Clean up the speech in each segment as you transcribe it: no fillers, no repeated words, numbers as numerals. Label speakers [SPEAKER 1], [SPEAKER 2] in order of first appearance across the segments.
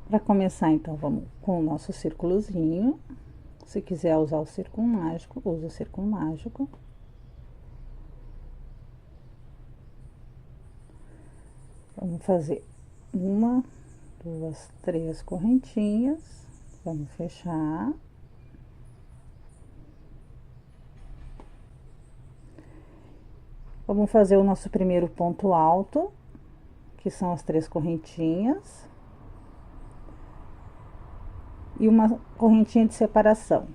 [SPEAKER 1] Para começar, então, vamos com o nosso círculozinho. Se quiser usar o círculo mágico, use o círculo mágico. Vamos fazer uma, duas, três correntinhas. Vamos fechar. Vamos fazer o nosso primeiro ponto alto, que são as 3 correntinhas. E uma correntinha de separação.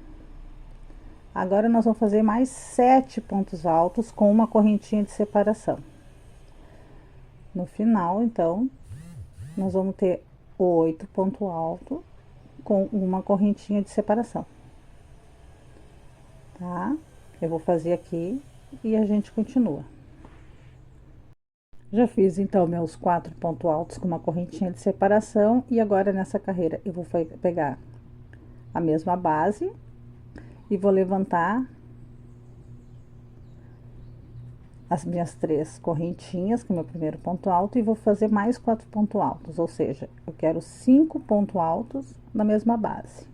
[SPEAKER 1] Agora, nós vamos fazer mais 7 pontos altos com uma correntinha de separação. No final, então, nós vamos ter 8 pontos altos com uma correntinha de separação. Tá? Eu vou fazer aqui e a gente continua. Já fiz, então, meus 4 pontos altos com uma correntinha de separação. E agora, nessa carreira, eu vou pegar a mesma base e vou levantar as minhas 3 correntinhas, que é o meu primeiro ponto alto, e vou fazer mais 4 pontos altos, ou seja, eu quero 5 pontos altos na mesma base.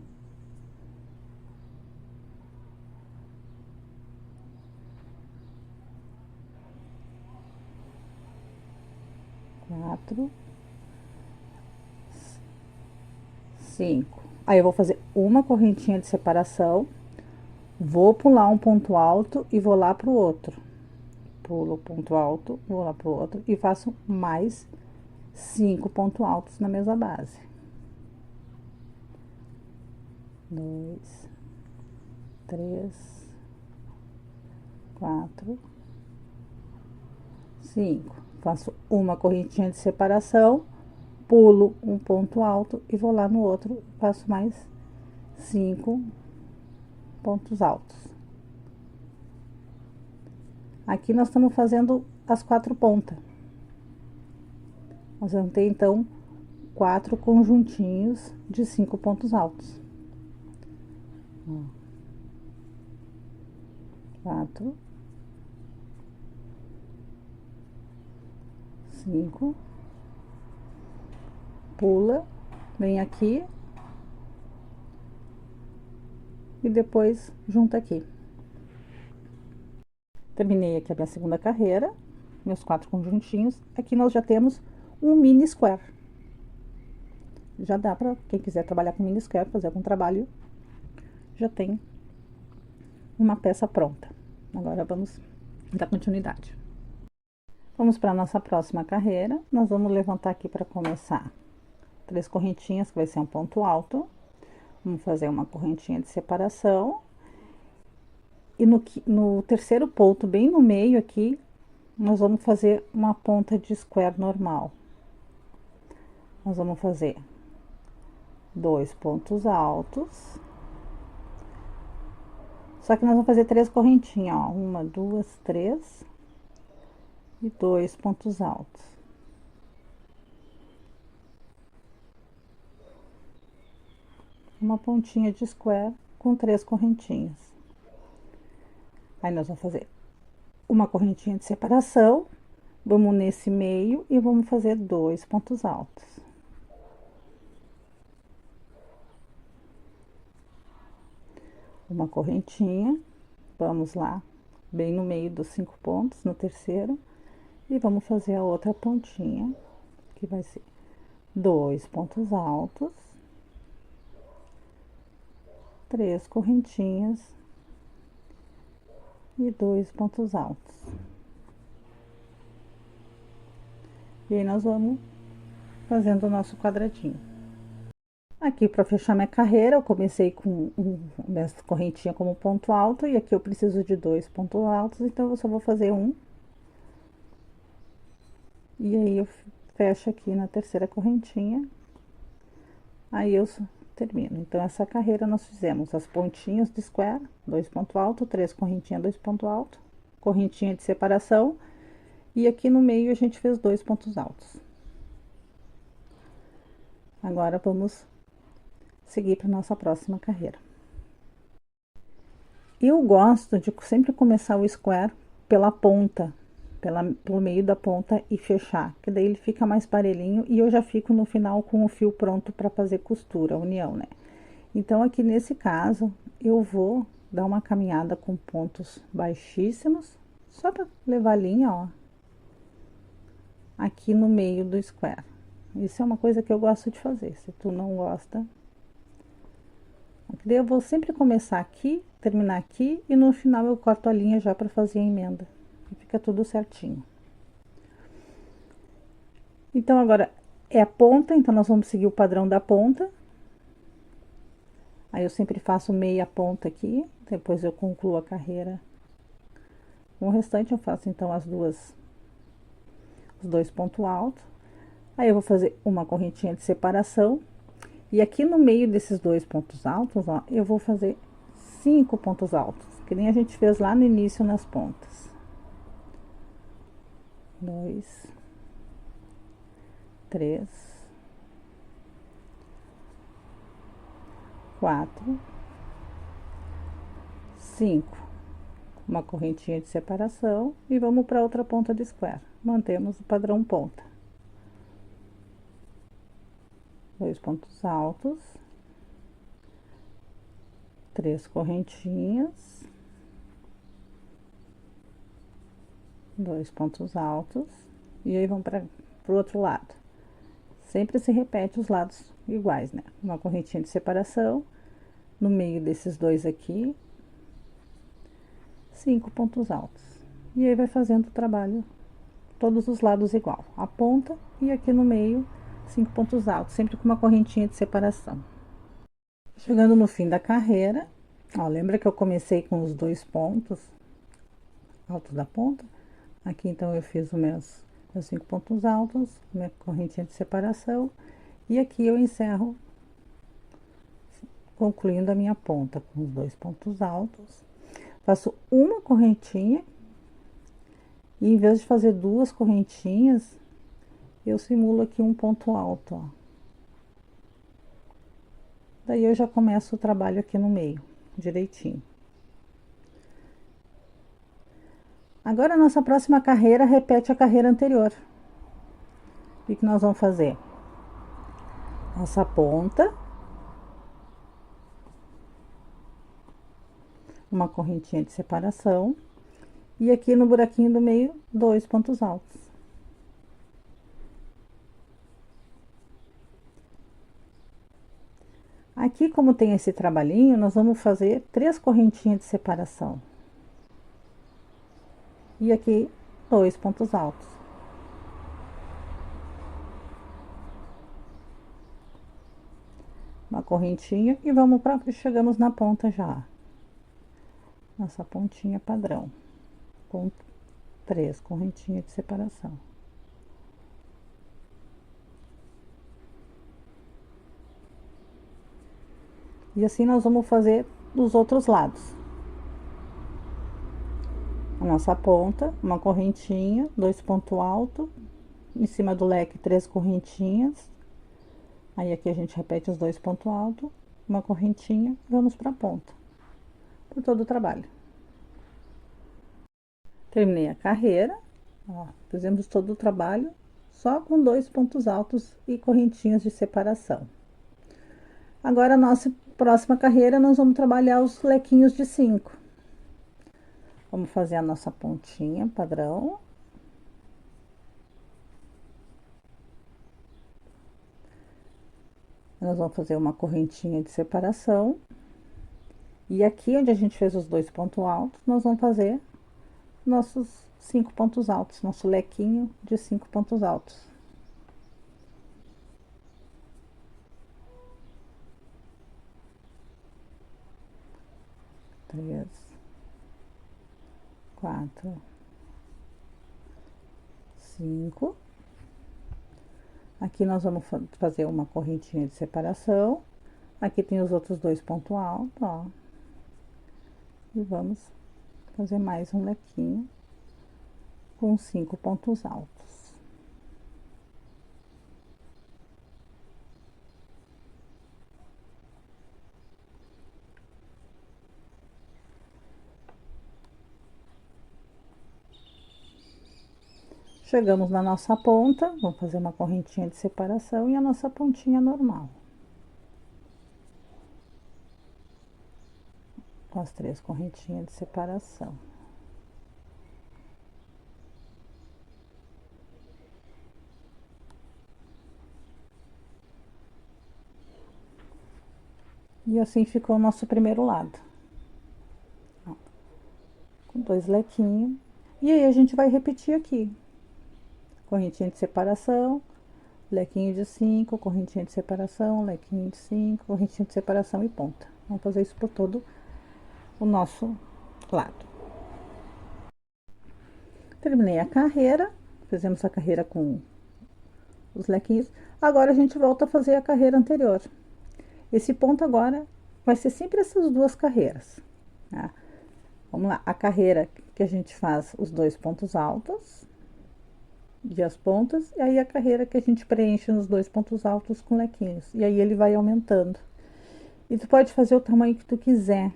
[SPEAKER 1] Quatro, 5. Aí eu vou fazer uma correntinha de separação, vou pular um ponto alto e vou lá pro outro. Pulo o ponto alto, vou lá pro outro e faço mais 5 pontos altos na mesma base. 2, 3, 4, 5. Faço uma correntinha de separação, pulo um ponto alto e vou lá no outro, faço mais 5 pontos altos. Aqui nós estamos fazendo as 4 pontas. Nós vamos ter, então, 4 conjuntinhos de 5 pontos altos. 4, 5, pula, vem aqui e depois junta aqui. Terminei aqui a minha segunda carreira, meus 4 conjuntinhos. Aqui nós já temos um mini square. Já dá para quem quiser trabalhar com mini square, fazer algum trabalho, já tem uma peça pronta. Agora vamos dar continuidade. Vamos para a nossa próxima carreira. Nós vamos levantar aqui para começar 3 correntinhas, que vai ser um ponto alto. Vamos fazer uma correntinha de separação. E no terceiro ponto, bem no meio aqui, nós vamos fazer uma ponta de square normal. Nós vamos fazer 2 pontos altos. Só que nós vamos fazer 3 correntinhas, ó. 1, 2, 3 e 2 pontos altos. Uma pontinha de square com 3 correntinhas. Aí nós vamos fazer uma correntinha de separação, vamos nesse meio e vamos fazer 2 pontos altos. Uma correntinha, vamos lá, bem no meio dos 5 pontos, no terceiro, e vamos fazer a outra pontinha, que vai ser 2 pontos altos, 3 correntinhas e 2 pontos altos. E aí nós vamos fazendo o nosso quadradinho. Aqui, para fechar minha carreira, eu comecei com minha correntinha como ponto alto, e aqui eu preciso de 2 pontos altos, então eu só vou fazer um. E aí eu fecho aqui na terceira correntinha, aí eu termino. Então, essa carreira nós fizemos as pontinhas de square, 2 pontos altos, 3 correntinhas, 2 pontos altos, correntinha de separação, e aqui no meio a gente fez 2 pontos altos. Agora, vamos seguir para nossa próxima carreira. Eu gosto de sempre começar o square pela ponta, pelo meio da ponta e fechar, que daí ele fica mais parelhinho e eu já fico no final com o fio pronto para fazer costura, união, né? Então, aqui nesse caso, eu vou dar uma caminhada com pontos baixíssimos, só para levar a linha, ó, aqui no meio do square. Isso é uma coisa que eu gosto de fazer, se tu não gosta. Daí eu vou sempre começar aqui, terminar aqui e no final eu corto a linha já para fazer a emenda. E fica tudo certinho. Então, agora é a ponta, então nós vamos seguir o padrão da ponta. Aí eu sempre faço meia ponta aqui, depois eu concluo a carreira. Com o restante eu faço então os dois pontos altos. Aí eu vou fazer uma correntinha de separação. E aqui no meio desses dois pontos altos, ó, eu vou fazer 5 pontos altos, que nem a gente fez lá no início nas pontas. 2, 3, 4, 5. Uma correntinha de separação e vamos para outra ponta do square. Mantemos o padrão ponta. 2 pontos altos, 3 correntinhas, 2 pontos altos e aí vamos para o outro lado. Sempre se repete os lados iguais, né? Uma correntinha de separação no meio desses dois aqui, 5 pontos altos. E aí vai fazendo o trabalho todos os lados igual, a ponta e aqui no meio 5 pontos altos, sempre com uma correntinha de separação. Chegando no fim da carreira, ó, lembra que eu comecei com os 2 pontos altos da ponta? Aqui então eu fiz os meus 5 pontos altos, minha correntinha de separação, e aqui eu encerro concluindo a minha ponta com os 2 pontos altos. Faço uma correntinha e em vez de fazer 2 correntinhas, eu simulo aqui um ponto alto, ó. Daí eu já começo o trabalho aqui no meio, direitinho. Agora, a nossa próxima carreira repete a carreira anterior. O que nós vamos fazer? Essa ponta, uma correntinha de separação, e aqui no buraquinho do meio, 2 pontos altos. Aqui, como tem esse trabalhinho, nós vamos fazer 3 correntinhas de separação. E aqui, 2 pontos altos. Uma correntinha e vamos para chegamos na ponta já. Nossa pontinha padrão, com 3 correntinhas de separação. E assim nós vamos fazer dos outros lados. A nossa ponta, uma correntinha, 2 pontos altos, em cima do leque 3 correntinhas. Aí aqui a gente repete os 2 pontos altos, uma correntinha, vamos para a ponta, por todo o trabalho. Terminei a carreira, ó, fizemos todo o trabalho só com 2 pontos altos e correntinhas de separação. Agora, a nossa próxima carreira, nós vamos trabalhar os lequinhos de 5. Vamos fazer a nossa pontinha padrão. Nós vamos fazer uma correntinha de separação. E aqui, onde a gente fez os 2 pontos altos, nós vamos fazer nossos 5 pontos altos, nosso lequinho de 5 pontos altos. Três, 4, 5. Aqui nós vamos fazer uma correntinha de separação. Aqui tem os outros 2 pontos altos, ó. E vamos fazer mais um lequinho com 5 pontos altos. Chegamos na nossa ponta, vamos fazer uma correntinha de separação e a nossa pontinha normal. Com as 3 correntinhas de separação. E assim ficou o nosso primeiro lado. Ó, com 2 lequinhos. E aí a gente vai repetir aqui. Correntinha de separação, lequinho de 5, correntinha de separação, lequinho de 5, correntinha de separação e ponta. Vamos fazer isso por todo o nosso lado. Terminei a carreira, fizemos a carreira com os lequinhos. Agora a gente volta a fazer a carreira anterior. Esse ponto agora vai ser sempre essas 2 carreiras, tá? Vamos lá, a carreira que a gente faz os 2 pontos altos e as pontas, e aí a carreira que a gente preenche nos 2 pontos altos com lequinhos, e aí ele vai aumentando. E tu pode fazer o tamanho que tu quiser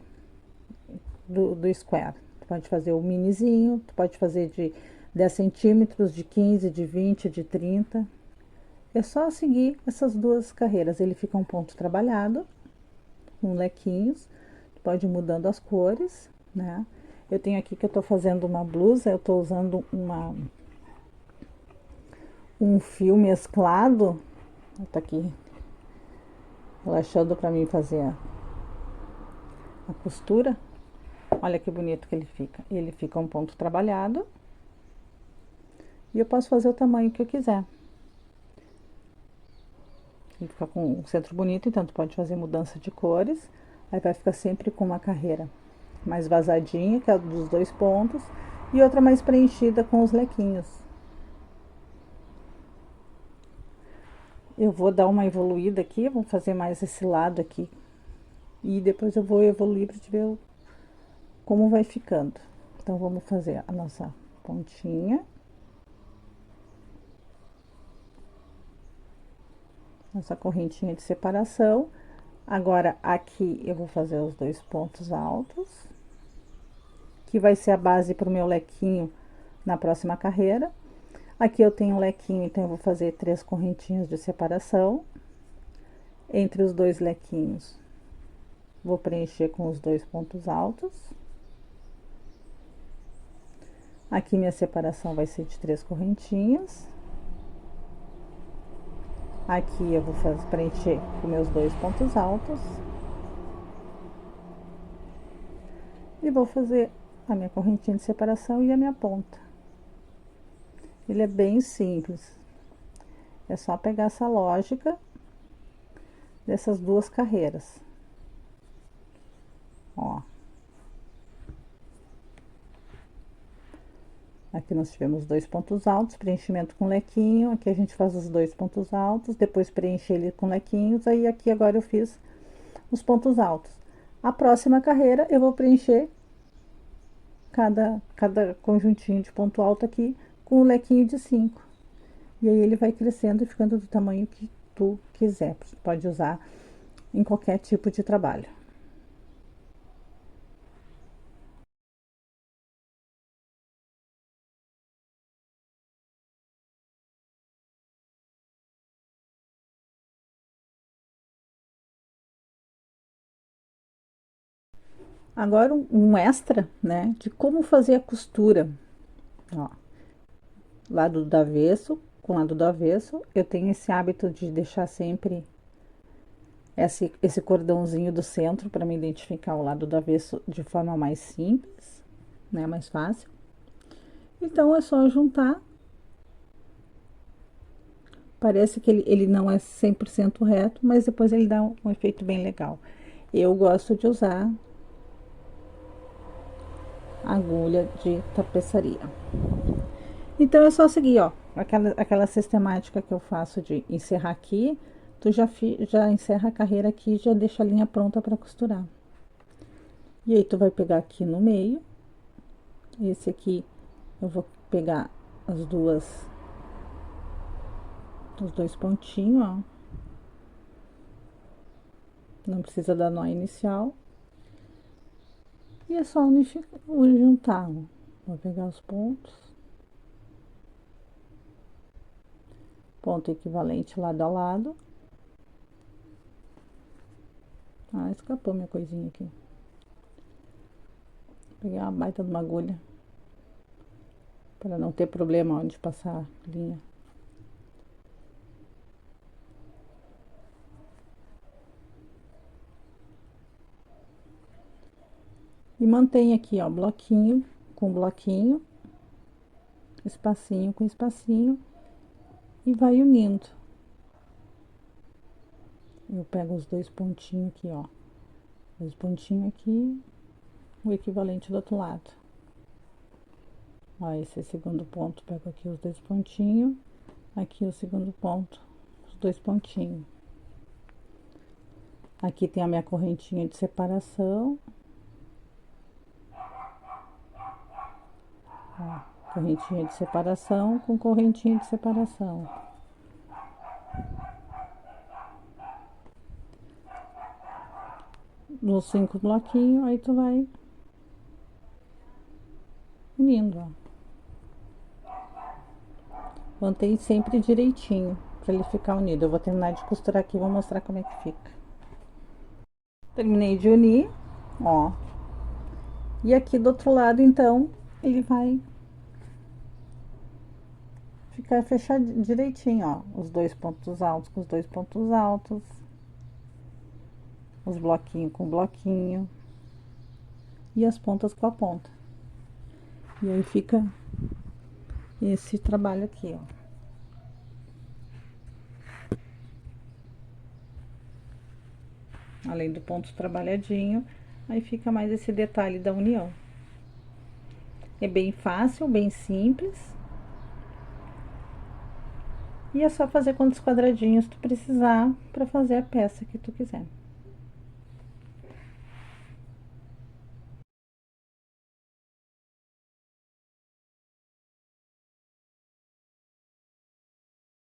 [SPEAKER 1] do square. Tu pode fazer o minizinho, tu pode fazer de 10 centímetros, de 15, de 20, de 30. É só seguir essas 2 carreiras. Ele fica um ponto trabalhado, com lequinhos. Tu pode ir mudando as cores, né? Eu tenho aqui que eu tô fazendo uma blusa, eu tô usando um fio mesclado. Tá aqui relaxando pra mim fazer a costura. Olha que bonito que ele fica. Ele fica um ponto trabalhado. E eu posso fazer o tamanho que eu quiser. Ele fica com um centro bonito, então tu pode fazer mudança de cores. Aí vai ficar sempre com uma carreira mais vazadinha, que é a dos 2 pontos, e outra mais preenchida com os lequinhos. Eu vou dar uma evoluída aqui, vou fazer mais esse lado aqui. E depois eu vou evoluir para te ver como vai ficando. Então, vamos fazer a nossa pontinha. Nossa correntinha de separação. Agora, aqui eu vou fazer os 2 pontos altos, que vai ser a base para o meu lequinho na próxima carreira. Aqui eu tenho um lequinho, então eu vou fazer 3 correntinhas de separação. Entre os 2 lequinhos, vou preencher com os 2 pontos altos. Aqui minha separação vai ser de 3 correntinhas. Aqui eu vou preencher com meus 2 pontos altos. E vou fazer a minha correntinha de separação e a minha ponta. Ele é bem simples. É só pegar essa lógica dessas 2 carreiras. Ó. Aqui nós tivemos 2 pontos altos, preenchimento com lequinho. Aqui a gente faz os 2 pontos altos, depois preenche ele com lequinhos. Aí aqui agora eu fiz os pontos altos. A próxima carreira eu vou preencher cada conjuntinho de ponto alto aqui com um lequinho de 5. E aí ele vai crescendo e ficando do tamanho que tu quiser. Você pode usar em qualquer tipo de trabalho. Agora um extra, né, de como fazer a costura. Ó, lado do avesso com lado do avesso, eu tenho esse hábito de deixar sempre esse cordãozinho do centro para me identificar o lado do avesso de forma mais simples, né, mais fácil. Então é só juntar. Parece que ele não é 100% reto, mas depois ele dá um efeito bem legal. Eu gosto de usar agulha de tapeçaria. Então é só seguir, ó, aquela sistemática que eu faço de encerrar aqui, tu já encerra a carreira aqui e já deixa a linha pronta para costurar. E aí tu vai pegar aqui no meio, esse aqui eu vou pegar os 2 pontinhos, ó. Não precisa dar nó inicial. E é só juntar, ó. Vou pegar os pontos. Ponto equivalente lado a lado. Ah, escapou minha coisinha aqui. Peguei uma baita de uma agulha, para não ter problema onde passar a linha. E mantém aqui, ó, bloquinho com bloquinho, espacinho com espacinho, e vai unindo. Eu pego os dois pontinhos aqui, ó, dois pontinhos aqui, o equivalente do outro lado. Ó, esse é o segundo ponto, pego aqui os dois pontinhos, aqui o segundo ponto, os dois pontinhos. Aqui tem a minha correntinha de separação. Ó, correntinha de separação com correntinha de separação. Nos 5 bloquinhos, aí tu vai unindo, ó. Mantém sempre direitinho, pra ele ficar unido. Eu vou terminar de costurar aqui e vou mostrar como é que fica. Terminei de unir, ó. E aqui do outro lado, então, ele vai ficar fechado direitinho, ó. Os dois pontos altos com os dois pontos altos. Os bloquinhos com bloquinho. E as pontas com a ponta. E aí fica esse trabalho aqui, ó. Além do ponto trabalhadinho, aí fica mais esse detalhe da união. É bem fácil, bem simples. E é só fazer quantos quadradinhos tu precisar para fazer a peça que tu quiser.